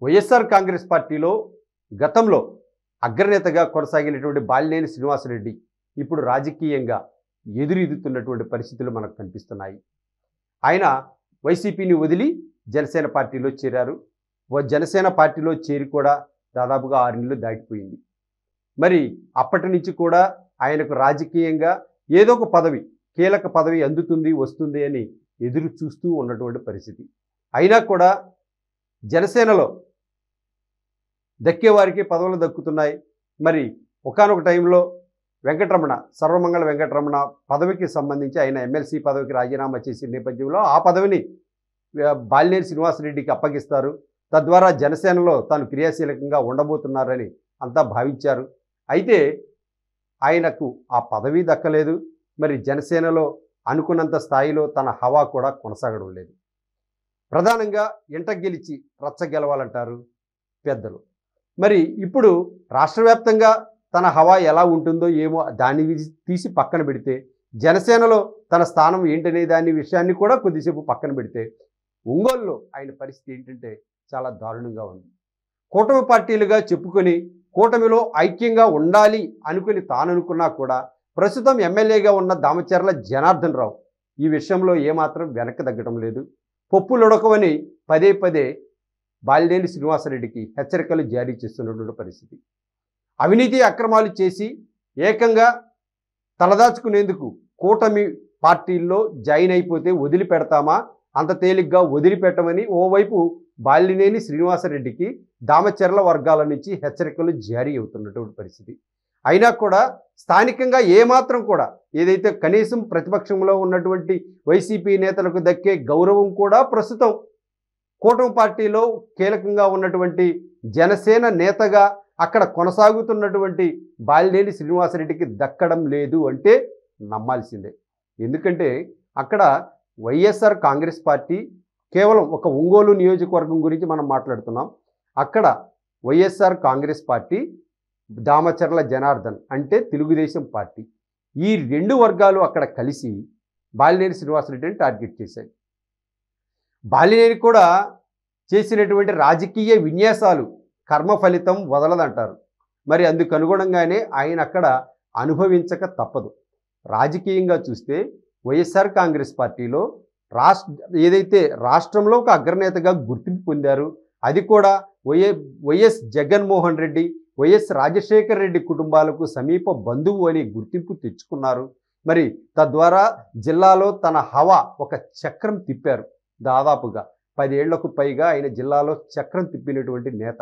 వైఎస్ఆర్ కాంగ్రెస్ పార్టీలో గతంలో అగ్రనేతగా కొనసాగినటువంటి బాలినేని శ్రీనివాసరెడ్డి ఇప్పుడు రాజకీయంగా ఎదురెదుతున్నటువంటి పరిస్థితులు మనకు కనిపిస్తున్నాయి. ఆయన వైసీపీని వదిలి జనసేన పార్టీలో చేరారు. జనసేన పార్టీలో చేరి కూడా దాదాపుగా 6 నెలలు దాటిపోయింది. మరి అప్పటి నుంచి కూడా ఆయనకు రాజకీయంగా ఏదో ఒక పదవి, కీలక పదవి అందుతుంది వస్తుంది అని ఎదురు చూస్తూ ఉన్నటువంటి పరిస్థితి. అయినా కూడా జనసేనలో దక్కేవారికి పదవులు దక్కుతున్నాయి. మరి ఒకానొక టైంలో వెంకటరమణ, సర్వమంగళ వెంకటరమణ పదవికి సంబంధించి ఆయన ఎమ్మెల్సీ పదవికి రాజీనామా చేసిన నేపథ్యంలో ఆ పదవిని బాలినేని శ్రీనివాసరెడ్డికి అప్పగిస్తారు. తద్వారా జనసేనలో తాను క్రియాశీలకంగా ఉండబోతున్నారని అంతా భావించారు. అయితే ఆయనకు ఆ పదవి దక్కలేదు. మరి జనసేనలో అనుకున్నంత స్థాయిలో తన హవా కూడా కొనసాగడం లేదు. ప్రధానంగా ఎంట గెలిచి రచ్చ గెలవాలంటారు పెద్దలు. మరి ఇప్పుడు రాష్ట్ర వ్యాప్తంగా తన హవా ఎలా ఉంటుందో ఏమో దాన్ని తీసి పక్కన పెడితే, జనసేనలో తన స్థానం ఏంటనే దాని విషయాన్ని కూడా కొద్దిసేపు పక్కన పెడితే, ఒంగోలులో ఆయన పరిస్థితి ఏంటంటే చాలా దారుణంగా ఉంది. కూటమి పార్టీలుగా చెప్పుకొని కూటమిలో ఐక్యంగా ఉండాలి అనుకుని తాననుకున్నా కూడా ప్రస్తుతం ఎమ్మెల్యేగా ఉన్న దామచర్ల జనార్దన్ రావు ఈ విషయంలో ఏమాత్రం వెనక్కి తగ్గడం లేదు. పప్పులొడకవని పదే పదే బాలినేని శ్రీనివాసరెడ్డికి హెచ్చరికలు జారీ చేస్తున్నటువంటి పరిస్థితి. అవినీతి అక్రమాలు చేసి ఏకంగా తలదాచుకునేందుకు కూటమి పార్టీల్లో జాయిన్ అయిపోతే వదిలిపెడతామా, అంత తేలిగ్గా వదిలిపెట్టమని ఓవైపు బాలినేని శ్రీనివాసరెడ్డికి దామచర్ల వర్గాల నుంచి హెచ్చరికలు జారీ అవుతున్నటువంటి పరిస్థితి. అయినా కూడా స్థానికంగా ఏమాత్రం కూడా ఏదైతే కనీసం ప్రతిపక్షంలో ఉన్నటువంటి వైసీపీ నేతలకు దక్కే గౌరవం కూడా ప్రస్తుతం కూటమి పార్టీలో కీలకంగా ఉన్నటువంటి జనసేన నేతగా అక్కడ కొనసాగుతున్నటువంటి బాలినేని శ్రీనివాసరెడ్డికి దక్కడం లేదు అంటే నమ్మాల్సిందే. ఎందుకంటే అక్కడ వైఎస్ఆర్ కాంగ్రెస్ పార్టీ కేవలం ఒక ఒంగోలు నియోజకవర్గం గురించి మనం మాట్లాడుతున్నాం. అక్కడ వైఎస్ఆర్ కాంగ్రెస్ పార్టీ, దామచర్ల జనార్దన్ అంటే తెలుగుదేశం పార్టీ, ఈ 2 వర్గాలు అక్కడ కలిసి బాలినేని శ్రీనివాసరెడ్డిని టార్గెట్ చేశాయి. బాలినేని కూడా చేసినటువంటి రాజకీయ విన్యాసాలు కర్మ ఫలితం వదలదంటారు. మరి అందుకు అనుగుణంగానే ఆయన అక్కడ అనుభవించక తప్పదు. రాజకీయంగా చూస్తే వైఎస్ఆర్ కాంగ్రెస్ పార్టీలో ఏదైతే రాష్ట్రంలో ఒక అగ్రనేతగా గుర్తింపు పొందారు, అది కూడా వైఎస్ జగన్మోహన్ రెడ్డి, వైఎస్ రాజశేఖర రెడ్డి కుటుంబాలకు సమీప బంధువు అని గుర్తింపు తెచ్చుకున్నారు. మరి తద్వారా జిల్లాలో తన హవా ఒక చక్రం తిప్పారు. దాదాపుగా 10 ఏళ్లకు పైగా ఆయన జిల్లాలో చక్రం తిప్పినటువంటి నేత.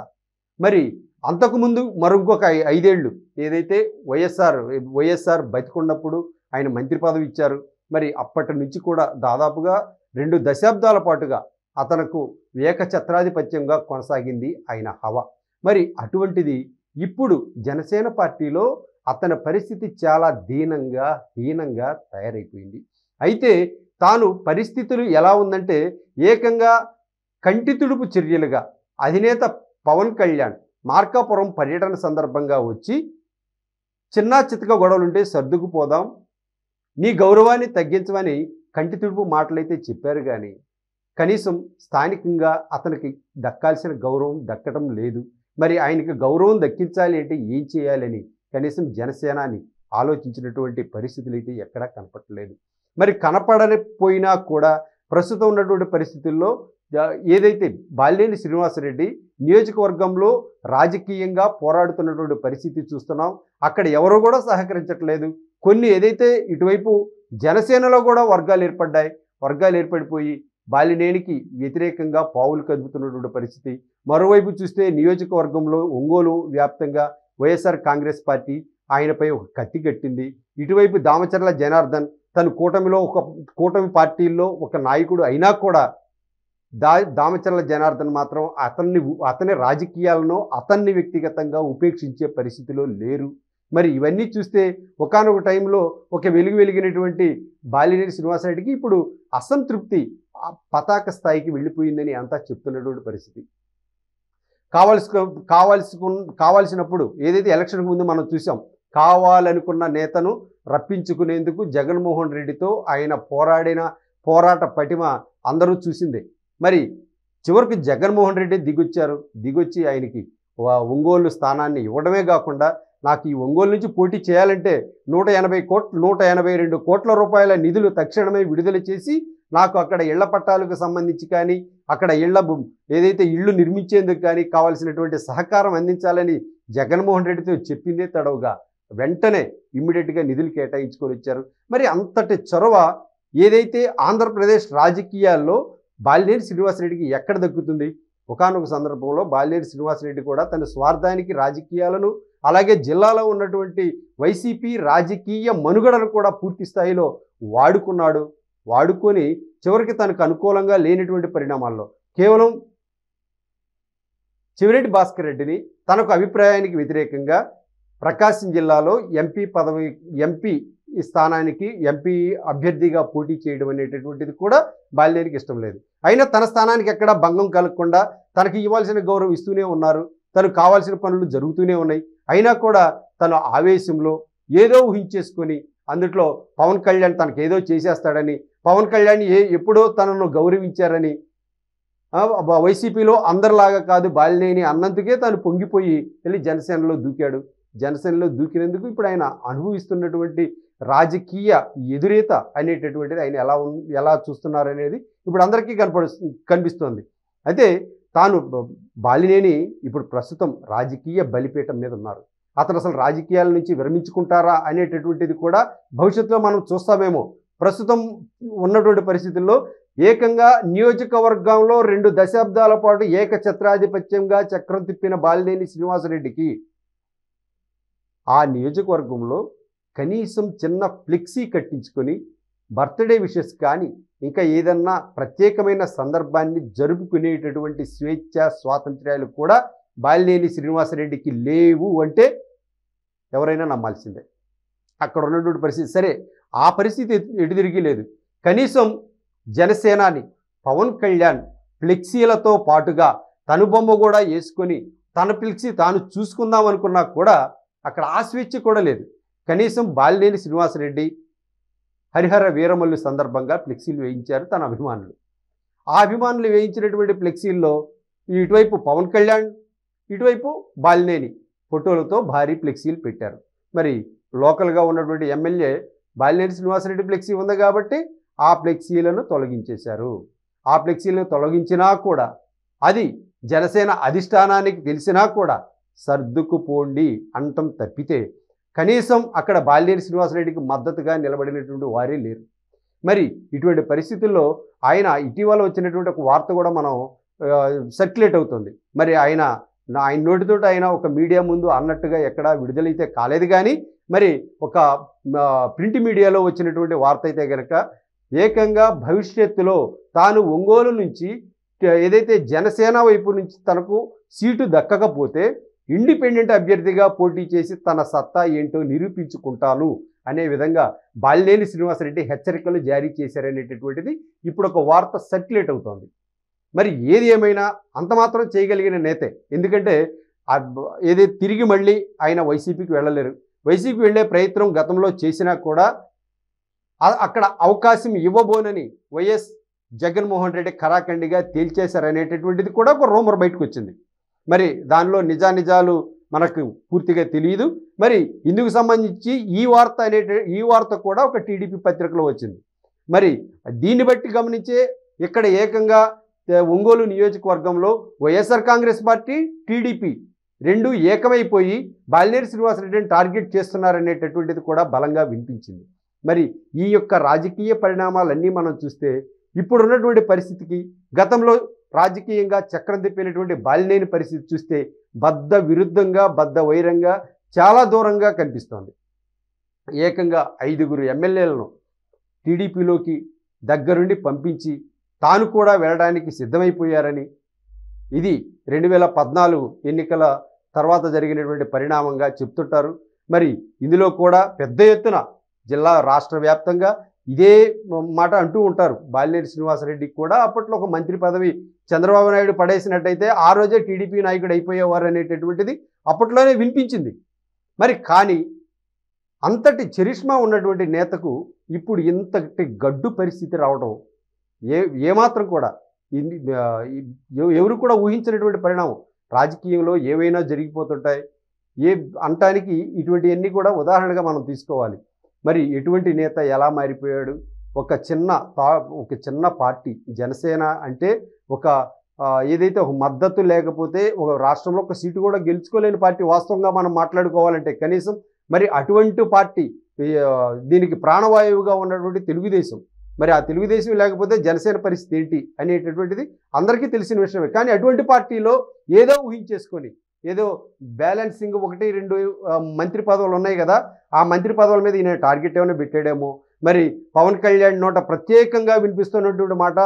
మరి అంతకుముందు మరొక 5 ఏళ్ళు ఏదైతే వైఎస్ఆర్ బతికున్నప్పుడు ఆయన మంత్రి పదవి ఇచ్చారు. మరి అప్పటి నుంచి కూడా దాదాపుగా 2 దశాబ్దాల పాటుగా అతనుకు ఏకఛత్రాధిపత్యంగా కొనసాగింది ఆయన హవా. మరి అటువంటిది ఇప్పుడు జనసేన పార్టీలో అతని పరిస్థితి చాలా హీనంగా తయారైపోయింది. అయితే తాను పరిస్థితులు ఎలా ఉందంటే ఏకంగా కంటి తుడుపు చర్యలుగా అధినేత పవన్ కళ్యాణ్ మార్కాపురం పర్యటన సందర్భంగా వచ్చి చిన్నా చితక గొడవలుంటే సర్దుకుపోదాం, నీ గౌరవాన్ని తగ్గించమని కంటి తుడుపు మాటలైతే చెప్పారు. కానీ కనీసం స్థానికంగా అతనికి దక్కాల్సిన గౌరవం దక్కడం లేదు. మరి ఆయనకి గౌరవం దక్కించాలి అంటే ఏం చేయాలని కనీసం జనసేనాని ఆలోచించినటువంటి పరిస్థితులు అయితే ఎక్కడా కనపడలేదు. మరి కనపడకపోయినా కూడా ప్రస్తుతం ఉన్నటువంటి పరిస్థితుల్లో ఏదైతే బాలినేని శ్రీనివాసరెడ్డి నియోజకవర్గంలో రాజకీయంగా పోరాడుతున్నటువంటి పరిస్థితి చూస్తున్నాం. అక్కడ ఎవరు కూడా సహకరించట్లేదు. కొన్ని ఏదైతే ఇటువైపు జనసేనలో కూడా వర్గాలు ఏర్పడిపోయి బాలినేనికి వ్యతిరేకంగా పావులు కదుపుతున్నటువంటి పరిస్థితి. మరోవైపు చూస్తే నియోజకవర్గంలో ఒంగోలు వ్యాప్తంగా వైఎస్ఆర్ కాంగ్రెస్ పార్టీ ఆయనపై ఒక కత్తి కట్టింది. ఇటువైపు దామచర్ల జనార్దన్ తను కూటమి పార్టీల్లో ఒక నాయకుడు అయినా కూడా దామచర్ల జనార్దన్ మాత్రం అతని రాజకీయాలను అతన్ని వ్యక్తిగతంగా ఉపేక్షించే పరిస్థితిలో లేరు. మరి ఇవన్నీ చూస్తే ఒకానొక టైంలో ఒక వెలిగినటువంటి బాలినేని శ్రీనివాసరెడ్డికి ఇప్పుడు అసంతృప్తి పతాక స్థాయికి వెళ్ళిపోయిందని అంతా చెప్తున్నటువంటి పరిస్థితి. కావాల్సినప్పుడు ఏదైతే ఎలక్షన్కు ముందు మనం చూసాం, కావాలనుకున్న నేతను రప్పించుకునేందుకు జగన్మోహన్ రెడ్డితో ఆయన పోరాట పటిమ అందరూ చూసిందే. మరి చివరికి జగన్మోహన్ రెడ్డి దిగొచ్చి ఆయనకి ఒంగోలు స్థానాన్ని ఇవ్వడమే కాకుండా నాకు ఈ ఒంగోలు నుంచి పోటీ చేయాలంటే 182 కోట్ల రూపాయల నిధులు తక్షణమే విడుదల చేసి నాకు అక్కడ ఇళ్ల పట్టాలకు సంబంధించి కానీ అక్కడ ఏదైతే ఇళ్ళు నిర్మించేందుకు కానీ కావాల్సినటువంటి సహకారం అందించాలని జగన్మోహన్ రెడ్డితో చెప్పిందే తడవుగా వెంటనే ఇమ్మీడియట్గా నిధులు కేటాయించుకొని వచ్చారు. మరి అంతటి చొరవ ఏదైతే ఆంధ్రప్రదేశ్ రాజకీయాల్లో బాలినేని శ్రీనివాసరెడ్డికి ఎక్కడ దక్కుతుంది? ఒకానొక సందర్భంలో బాలినేని శ్రీనివాసరెడ్డి కూడా తన స్వార్థానికి రాజకీయాలను అలాగే జిల్లాలో ఉన్నటువంటి వైసీపీ రాజకీయ మనుగడను కూడా పూర్తి స్థాయిలో వాడుకొని చివరికి తనకు అనుకూలంగా లేనటువంటి పరిణామాల్లో కేవలం చెవిరెడ్డి భాస్కర్ రెడ్డిని తనకు అభిప్రాయానికి వ్యతిరేకంగా ప్రకాశం జిల్లాలో ఎంపీ స్థానానికి ఎంపీ అభ్యర్థిగా పోటీ చేయడం అనేటటువంటిది కూడా బాలినేనికి ఇష్టం లేదు. అయినా తన స్థానానికి ఎక్కడా భంగం కలగకుండా తనకి ఇవ్వాల్సిన గౌరవం ఇస్తూనే ఉన్నారు, తనకు కావాల్సిన పనులు జరుగుతూనే ఉన్నాయి. అయినా కూడా తన ఆవేశంలో ఏదో ఊహించేసుకొని అందుట్లో పవన్ కళ్యాణ్ తనకు ఏదో చేసేస్తాడని, పవన్ కళ్యాణ్ ఎప్పుడో తనను గౌరవించారని, వైసీపీలో అందరిలాగా కాదు బాలినేని అన్నందుకే తను పొంగిపోయి వెళ్ళి జనసేనలో దూకాడు. జనసేనలో దూకినందుకు ఇప్పుడు ఆయన అనుభవిస్తున్నటువంటి రాజకీయ ఎదురేత అనేటటువంటిది ఆయన ఎలా చూస్తున్నారనేది ఇప్పుడు అందరికీ కనిపిస్తోంది. అయితే తాను బాలినేని ఇప్పుడు ప్రస్తుతం రాజకీయ బలిపీఠం మీద ఉన్నారు. అతను అసలు రాజకీయాల నుంచి విరమించుకుంటారా అనేటటువంటిది కూడా భవిష్యత్తులో మనం చూస్తామేమో. ప్రస్తుతం ఉన్నటువంటి పరిస్థితుల్లో ఏకంగా నియోజకవర్గంలో 2 దశాబ్దాల పాటు ఏకఛత్రాధిపత్యంగా చక్రం తిప్పిన బాలినేని శ్రీనివాసరెడ్డికి ఆ నియోజకవర్గంలో కనీసం చిన్న ఫ్లెక్సీ కట్టించుకొని బర్త్డే విషెస్ కానీ ఇంకా ఏదన్నా ప్రత్యేకమైన సందర్భాన్ని జరుపుకునేటటువంటి స్వేచ్ఛ స్వాతంత్ర్యాలు కూడా బాలినేని శ్రీనివాసరెడ్డికి లేవు అంటే ఎవరైనా నమ్మాల్సిందే. అక్కడ ఉన్నటువంటి పరిస్థితి సరే, ఆ పరిస్థితి ఎటు తిరిగి లేదు. కనీసం జనసేనాని పవన్ కళ్యాణ్ ఫ్లెక్సీలతో పాటుగా తను బొమ్మ కూడా వేసుకొని తన ఫ్లెక్సీ తాను చూసుకుందాం అనుకున్నా కూడా అక్కడ ఆ స్వేచ్ఛ కూడా లేదు. కనీసం బాలినేని శ్రీనివాసరెడ్డి హరిహర వీరమల్లు సందర్భంగా ఫ్లెక్సీలు వేయించారు తన అభిమానులు. ఆ అభిమానులు వేయించినటువంటి ఫ్లెక్సీల్లో ఇటువైపు పవన్ కళ్యాణ్, ఇటువైపు బాలినేని ఫోటోలతో భారీ ఫ్లెక్సీలు పెట్టారు. మరి లోకల్గా ఉన్నటువంటి ఎమ్మెల్యే బాలినేని శ్రీనివాసరెడ్డి ఫ్లెక్సీ ఉంది కాబట్టి ఆ ఫ్లెక్సీలను తొలగించేశారు. ఆ ఫ్లెక్సీలను తొలగించినా కూడా అది జనసేన అధిష్టానానికి తెలిసినా కూడా సర్దుకుపోండి అంటం తప్పితే కనీసం అక్కడ బాలినేని శ్రీనివాసరెడ్డికి మద్దతుగా నిలబడినటువంటి వారే లేరు. మరి ఇటువంటి పరిస్థితుల్లో ఆయన ఇటీవల వచ్చినటువంటి ఒక వార్త కూడా మనం సర్క్యులేట్ అవుతుంది. మరి ఆయన నోటితోటి ఆయన ఒక మీడియా ముందు అన్నట్టుగా ఎక్కడా విడుదలైతే కాలేదు. కానీ మరి ఒక ప్రింట్ మీడియాలో వచ్చినటువంటి వార్త అయితే కనుక ఏకంగా భవిష్యత్తులో తాను ఒంగోలు నుంచి ఏదైతే జనసేన వైపు నుంచి తనకు సీటు దక్కకపోతే ఇండిపెండెంట్ అభ్యర్థిగా పోటీ చేసి తన సత్తా ఏంటో నిరూపించుకుంటాను అనే విధంగా బాలినేని శ్రీనివాసరెడ్డి హెచ్చరికలు జారీ చేశారనేటటువంటిది ఇప్పుడు ఒక వార్త సర్క్యులేట్ అవుతోంది. మరి ఏది ఏమైనా అంత మాత్రం చేయగలిగిన నేతే. ఎందుకంటే ఏదైతే తిరిగి మళ్ళీ ఆయన వైసీపీకి వెళ్ళలేరు. వైసీపీకి వెళ్ళే ప్రయత్నం గతంలో చేసినా కూడా అక్కడ అవకాశం ఇవ్వబోనని వైఎస్ జగన్మోహన్ రెడ్డి ఖరాఖండిగా తేల్చేశారనేటటువంటిది కూడా ఒక రూమర్ బయటకు వచ్చింది. మరి దానిలో నిజాలు మనకు పూర్తిగా తెలియదు. మరి ఇందుకు సంబంధించి ఈ వార్త కూడా ఒక టీడీపీ పత్రికలో వచ్చింది. మరి దీన్ని బట్టి గమనించే ఇక్కడ ఏకంగా ఒంగోలు నియోజకవర్గంలో వైఎస్ఆర్ కాంగ్రెస్ పార్టీ, టీడీపీ రెండు ఏకమైపోయి బాలినేని శ్రీనివాసరెడ్డిని టార్గెట్ చేస్తున్నారనేటటువంటిది కూడా బలంగా వినిపించింది. మరి ఈ యొక్క రాజకీయ పరిణామాలన్నీ మనం చూస్తే ఇప్పుడున్నటువంటి పరిస్థితికి గతంలో రాజకీయంగా చక్రం తిప్పినటువంటి బాలినేని పరిస్థితి చూస్తే బద్ధ విరుద్ధంగా బద్ధ వైరంగా చాలా దూరంగా కనిపిస్తోంది. ఏకంగా 5 ఎమ్మెల్యేలను టీడీపీలోకి దగ్గరుండి పంపించి తాను కూడా వెళ్ళడానికి సిద్ధమైపోయారని, ఇది 2014 ఎన్నికల తర్వాత జరిగినటువంటి పరిణామంగా చెప్తుంటారు. మరి ఇందులో కూడా పెద్ద ఎత్తున జిల్లా రాష్ట్ర వ్యాప్తంగా ఇదే మాట అంటూ ఉంటారు. బాలినేని శ్రీనివాసరెడ్డికి కూడా అప్పట్లో ఒక మంత్రి పదవి చంద్రబాబు నాయుడు పడేసినట్టయితే ఆ రోజే టీడీపీ నాయకుడు అయిపోయేవారు అనేటటువంటిది అప్పట్లోనే వినిపించింది. మరి కానీ అంతటి చరిష్మా ఉన్నటువంటి నేతకు ఇప్పుడు ఇంతటి గడ్డు పరిస్థితి రావడం ఏమాత్రం కూడా ఇన్ని ఎవరు కూడా ఊహించినటువంటి పరిణామం. రాజకీయంలో ఏవైనా జరిగిపోతుంటాయి. ఏ అంటానికి ఇటువంటివన్నీ కూడా ఉదాహరణగా మనం తీసుకోవాలి. మరి ఎటువంటి నేత ఎలా మారిపోయాడు? ఒక చిన్న ఒక చిన్న పార్టీ జనసేన అంటే ఒక ఏదైతే ఒక మద్దతు లేకపోతే ఒక రాష్ట్రంలో ఒక సీటు కూడా గెలుచుకోలేని పార్టీ వాస్తవంగా మనం మాట్లాడుకోవాలంటే కనీసం. మరి అటువంటి పార్టీ దీనికి ప్రాణవాయువుగా ఉన్నటువంటి తెలుగుదేశం. మరి ఆ తెలుగుదేశం లేకపోతే జనసేన పరిస్థితి ఏంటి అనేటటువంటిది అందరికీ తెలిసిన విషయమే. కానీ అటువంటి పార్టీలో ఏదో ఊహించేసుకొని ఏదో బ్యాలెన్సింగ్ 1, 2 మంత్రి పదవులు ఉన్నాయి కదా, ఆ మంత్రి పదవుల మీద ఈయన టార్గెట్ ఏమైనా పెట్టాడేమో. మరి పవన్ కళ్యాణ్ నోట ప్రత్యేకంగా వినిపిస్తున్నటువంటి మాట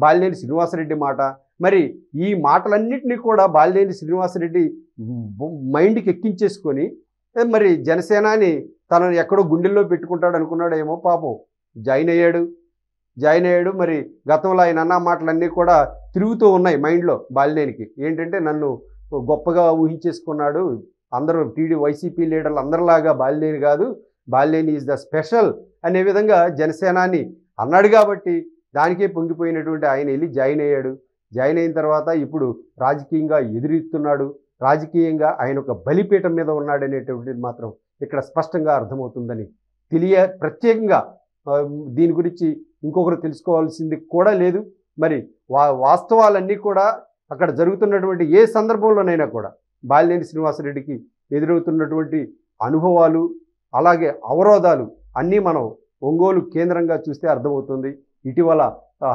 బాలినేని శ్రీనివాసరెడ్డి మాట. మరి ఈ మాటలన్నింటినీ కూడా బాలినేని శ్రీనివాసరెడ్డి మైండ్కి ఎక్కించేసుకొని మరి జనసేనాని తనను ఎక్కడో గుండెల్లో పెట్టుకుంటాడు అనుకున్నాడేమో. పాపం జాయిన్ అయ్యాడు. మరి గతంలో ఆయన అన్న మాటలన్నీ కూడా తిరుగుతూ ఉన్నాయి మైండ్లో బాలినేనికి. ఏంటంటే నన్ను గొప్పగా ఊహించేసుకున్నాడు, అందరూ వైసీపీ లీడర్లు అందరిలాగా బాలినేని కాదు, బాలినేని ఈజ్ ద స్పెషల్ అనే విధంగా జనసేనాని అన్నాడు. కాబట్టి దానికే పొంగిపోయినటువంటి ఆయన వెళ్ళి జాయిన్ అయ్యాడు. జాయిన్ అయిన తర్వాత ఇప్పుడు రాజకీయంగా ఎదురెత్తున్నాడు. రాజకీయంగా ఆయన ఒక బలిపీఠం మీద ఉన్నాడనేటువంటిది మాత్రం ఇక్కడ స్పష్టంగా అర్థమవుతుందని ప్రత్యేకంగా దీని గురించి ఇంకొకరు తెలుసుకోవాల్సింది కూడా లేదు. మరి వాస్తవాలన్నీ కూడా అక్కడ జరుగుతున్నటువంటి ఏ సందర్భంలోనైనా కూడా బాలినేని శ్రీనివాసరెడ్డికి ఎదురవుతున్నటువంటి అనుభవాలు అలాగే అవరోధాలు అన్నీ మనం ఒంగోలు కేంద్రంగా చూస్తే అర్థమవుతుంది. ఇటీవల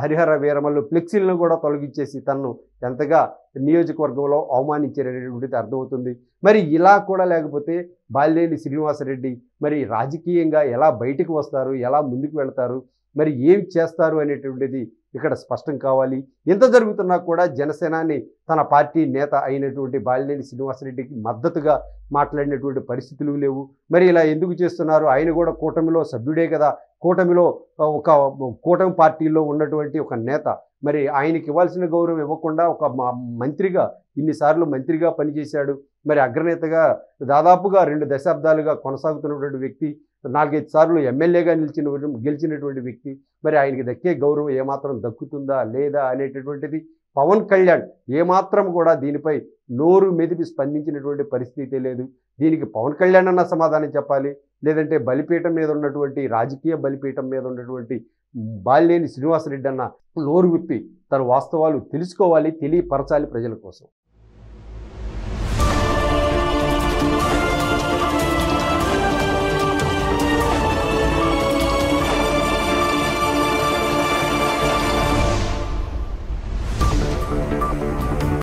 హరిహర వీరమల్లు ఫ్లెక్సీలను కూడా తొలగించేసి తనను ఎంతగా నియోజకవర్గంలో అవమానించారనేటువంటిది అర్థమవుతుంది. మరి ఇలా కూడా లేకపోతే బాలినేని శ్రీనివాసరెడ్డి మరి రాజకీయంగా ఎలా బయటకు వస్తారు, ఎలా ముందుకు వెళ్తారు, మరి ఏం చేస్తారు అనేటువంటిది ఇక్కడ స్పష్టం కావాలి. ఇంత జరుగుతున్నా కూడా జనసేనాని తన పార్టీ నేత అయినటువంటి బాలినేని శ్రీనివాసరెడ్డికి మద్దతుగా మాట్లాడినటువంటి పరిస్థితులు లేవు. మరి ఇలా ఎందుకు చేస్తున్నారు? ఆయన కూడా కూటమిలో సభ్యుడే కదా, కూటమిలో ఒక కూటమి పార్టీలో ఉన్నటువంటి ఒక నేత. మరి ఆయనకి ఇవ్వాల్సిన గౌరవం ఇవ్వకుండా ఒక మంత్రిగా ఇన్నిసార్లు మంత్రిగా పనిచేశాడు. మరి అగ్రనేతగా దాదాపుగా 2 దశాబ్దాలుగా కొనసాగుతున్నటువంటి వ్యక్తి, 4-5 సార్లు ఎమ్మెల్యేగా గెలిచినటువంటి వ్యక్తి. మరి ఆయనకి దక్కే గౌరవం ఏమాత్రం దక్కుతుందా లేదా అనేటటువంటిది పవన్ కళ్యాణ్ ఏమాత్రం కూడా దీనిపై నోరు మెదిపి స్పందించినటువంటి పరిస్థితి లేదు. దీనికి పవన్ కళ్యాణ్ అన్న సమాధానం చెప్పాలి. లేదంటే బలిపీఠం మీద ఉన్నటువంటి రాజకీయ బలిపీఠం మీద ఉన్నటువంటి బాలినేని శ్రీనివాసరెడ్డి అన్న నోరు విప్పి తన వాస్తవాలు తెలుసుకోవాలి, తెలియపరచాలి ప్రజల కోసం.